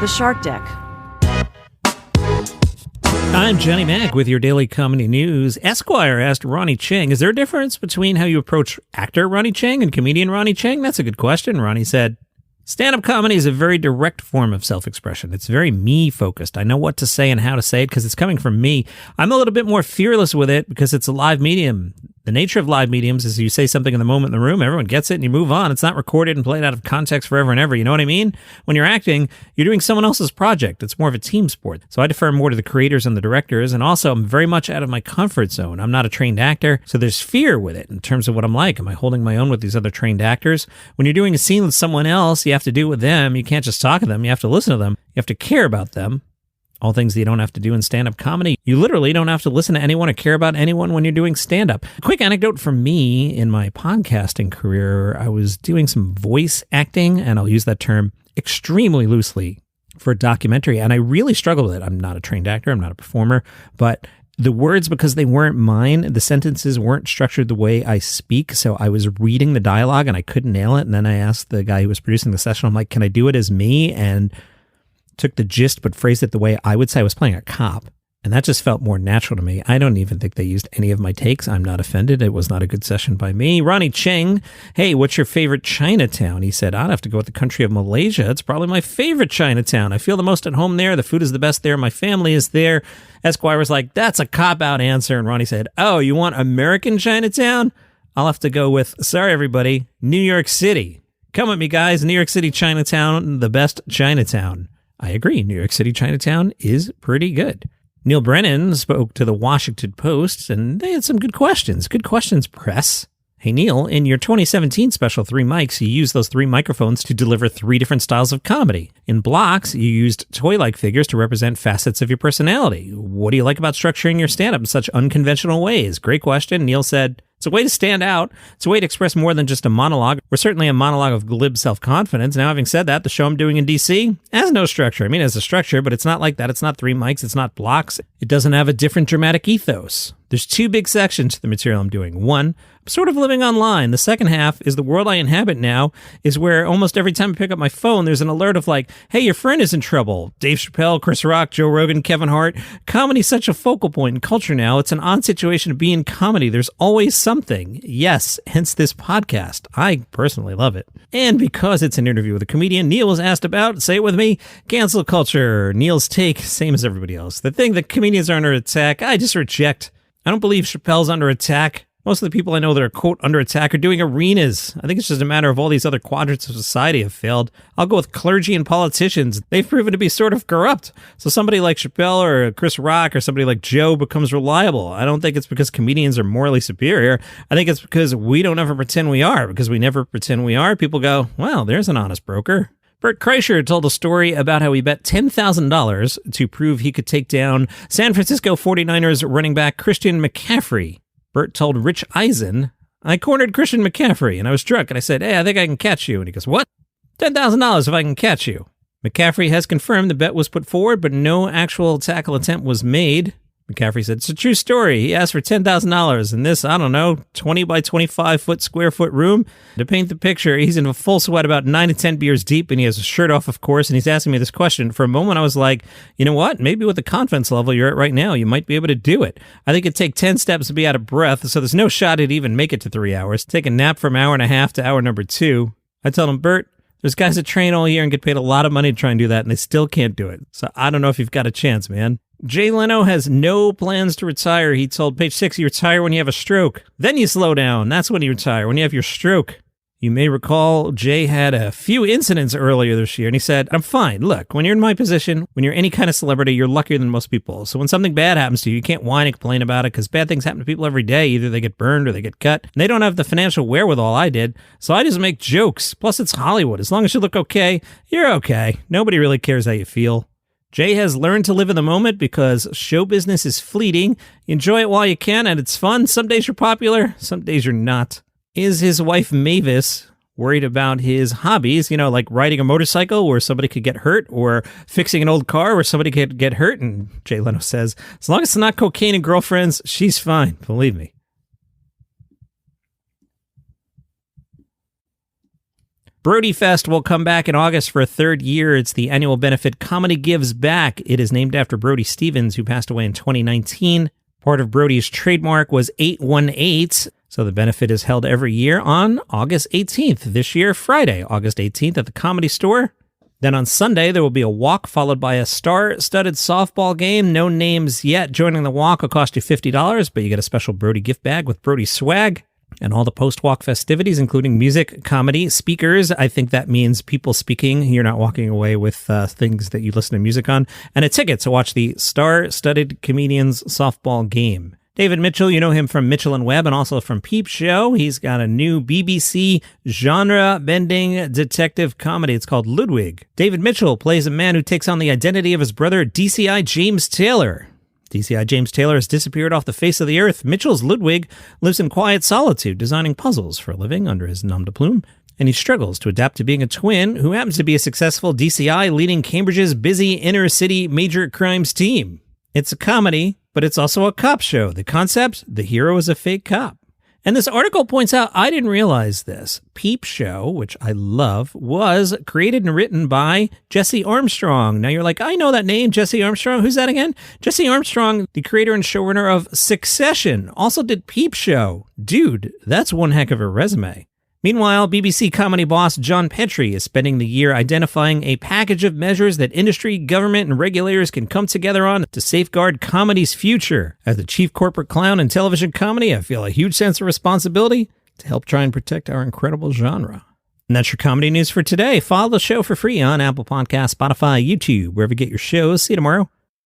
The Shark Deck. I'm Johnny Mac with your daily comedy news. Esquire asked Ronny Chieng, is there a difference between how you approach actor Ronny Chieng and comedian Ronny Chieng? That's a good question. Ronny said, stand-up comedy is a very direct form of self-expression. It's very me-focused. I know what to say and how to say it because it's coming from me. I'm a little bit more fearless with it because it's a live medium. The nature of live mediums is you say something in the moment in the room, everyone gets it, and you move on. It's not recorded and played out of context forever and ever. You know what I mean? When you're acting, you're doing someone else's project. It's more of a team sport. So I defer more to the creators and the directors, and also I'm very much out of my comfort zone. I'm not a trained actor, so there's fear with it in terms of what I'm like. Am I holding my own with these other trained actors? When you're doing a scene with someone else, you have to do it with them. You can't just talk to them. You have to listen to them. You have to care about them. All things that you don't have to do in stand-up comedy. You literally don't have to listen to anyone or care about anyone when you're doing stand-up. A quick anecdote from me in my podcasting career. I was doing some voice acting, and I'll use that term extremely loosely for a documentary, and I really struggled with it. I'm not a trained actor. I'm not a performer, but the words, because they weren't mine, the sentences weren't structured the way I speak, so I was reading the dialogue, and I couldn't nail it, and then I asked the guy who was producing the session, I'm like, can I do it as me? And took the gist but phrased it the way I would say I was playing a cop. And that just felt more natural to me. I don't even think they used any of my takes. I'm not offended. It was not a good session by me. Ronny Chieng, hey, what's your favorite Chinatown? He said, I'd have to go with the country of Malaysia. It's probably my favorite Chinatown. I feel the most at home there. The food is the best there. My family is there. Esquire was like, that's a cop-out answer. And Ronny said, oh, you want American Chinatown? I'll have to go with, sorry, everybody, New York City. Come with me, guys. New York City Chinatown, the best Chinatown. I agree. New York City Chinatown is pretty good. Neal Brennan spoke to the Washington Post, and they had some good questions. Good questions, press. Hey, Neal, in your 2017 special 3 Mics, you used those 3 microphones to deliver 3 different styles of comedy. In blocks, you used toy-like figures to represent facets of your personality. What do you like about structuring your stand-up in such unconventional ways? Great question. Neal said, it's a way to stand out. It's a way to express more than just a monologue. We're certainly a monologue of glib self-confidence. Now, having said that, the show I'm doing in D.C. has no structure. I mean, it has a structure, but it's not like that. It's not 3 mics. It's not blocks. It doesn't have a different dramatic ethos. There's 2 big sections to the material I'm doing. One, I'm sort of living online. The second half is the world I inhabit now, is where almost every time I pick up my phone, there's an alert of like, hey, your friend is in trouble. Dave Chappelle, Chris Rock, Joe Rogan, Kevin Hart. Comedy's such a focal point in culture now. It's an odd situation to be in comedy. There's always something. Yes, hence this podcast. I personally love it. And because it's an interview with a comedian, Neal was asked about, say it with me, cancel culture. Neal's take, same as everybody else. The thing that comedians are under attack, I just reject. I don't believe Chappelle's under attack. Most of the people I know that are, quote, under attack are doing arenas. I think it's just a matter of all these other quadrants of society have failed. I'll go with clergy and politicians. They've proven to be sort of corrupt. So somebody like Chappelle or Chris Rock or somebody like Joe becomes reliable. I don't think it's because comedians are morally superior. I think it's because we don't ever pretend we are. Because we never pretend we are, people go, well, there's an honest broker. Bert Kreischer told a story about how he bet $10,000 to prove he could take down San Francisco 49ers running back Christian McCaffrey. Bert told Rich Eisen, I cornered Christian McCaffrey, and I was drunk, and I said, hey, I think I can catch you. And he goes, what? $10,000 if I can catch you. McCaffrey has confirmed the bet was put forward, but no actual tackle attempt was made. McCaffrey said, it's a true story. He asked for $10,000 in this, 20 by 25 square foot room. To paint the picture, he's in a full sweat about 9 to 10 beers deep, and he has a shirt off, of course, and he's asking me this question. For a moment, I was like, you know what? Maybe with the confidence level you're at right now, you might be able to do it. I think it'd take 10 steps to be out of breath, so there's no shot it'd even make it to 3 hours. Take a nap from hour and a half to hour number 2. I told him, Bert, there's guys that train all year and get paid a lot of money to try and do that, and they still can't do it. So I don't know if you've got a chance, man. Jay Leno has no plans to retire. He told Page 6, you retire when you have a stroke. Then you slow down. That's when you retire, when you have your stroke. You may recall Jay had a few incidents earlier this year, and he said, I'm fine. Look, when you're in my position, when you're any kind of celebrity, you're luckier than most people. So when something bad happens to you, you can't whine and complain about it because bad things happen to people every day. Either they get burned or they get cut. And they don't have the financial wherewithal I did, so I just make jokes. Plus, it's Hollywood. As long as you look okay, you're okay. Nobody really cares how you feel. Jay has learned to live in the moment because show business is fleeting. You enjoy it while you can, and it's fun. Some days you're popular, some days you're not. Is his wife Mavis worried about his hobbies, like riding a motorcycle where somebody could get hurt, or fixing an old car where somebody could get hurt? And Jay Leno says, as long as it's not cocaine and girlfriends, she's fine, believe me. Brody Fest will come back in August for a third year. It's the annual benefit Comedy Gives Back. It is named after Brody Stevens, who passed away in 2019. Part of Brody's trademark was 818, so the benefit is held every year on August 18th. This year, Friday, August 18th at the Comedy Store. Then on Sunday, there will be a walk followed by a star-studded softball game. No names yet. Joining the walk will cost you $50, but you get a special Brody gift bag with Brody swag. And all the post-walk festivities, including music, comedy, speakers. I think that means people speaking. You're not walking away with things that you listen to music on. And a ticket to watch the star-studded comedians softball game. David Mitchell, you know him from Mitchell & Webb and also from Peep Show. He's got a new BBC genre-bending detective comedy. It's called Ludwig. David Mitchell plays a man who takes on the identity of his brother, DCI James Taylor. DCI James Taylor has disappeared off the face of the earth. Mitchell's Ludwig lives in quiet solitude, designing puzzles for a living under his nom de plume, and he struggles to adapt to being a twin who happens to be a successful DCI leading Cambridge's busy inner-city major crimes team. It's a comedy, but it's also a cop show. The concept, the hero is a fake cop. And this article points out, I didn't realize this. Peep Show, which I love, was created and written by Jesse Armstrong. Now you're like, I know that name, Jesse Armstrong. Who's that again? Jesse Armstrong, the creator and showrunner of Succession, also did Peep Show. Dude, that's one heck of a resume. Meanwhile, BBC comedy boss John Petrie is spending the year identifying a package of measures that industry, government, and regulators can come together on to safeguard comedy's future. As the chief corporate clown in television comedy, I feel a huge sense of responsibility to help try and protect our incredible genre. And that's your comedy news for today. Follow the show for free on Apple Podcasts, Spotify, YouTube, wherever you get your shows. See you tomorrow.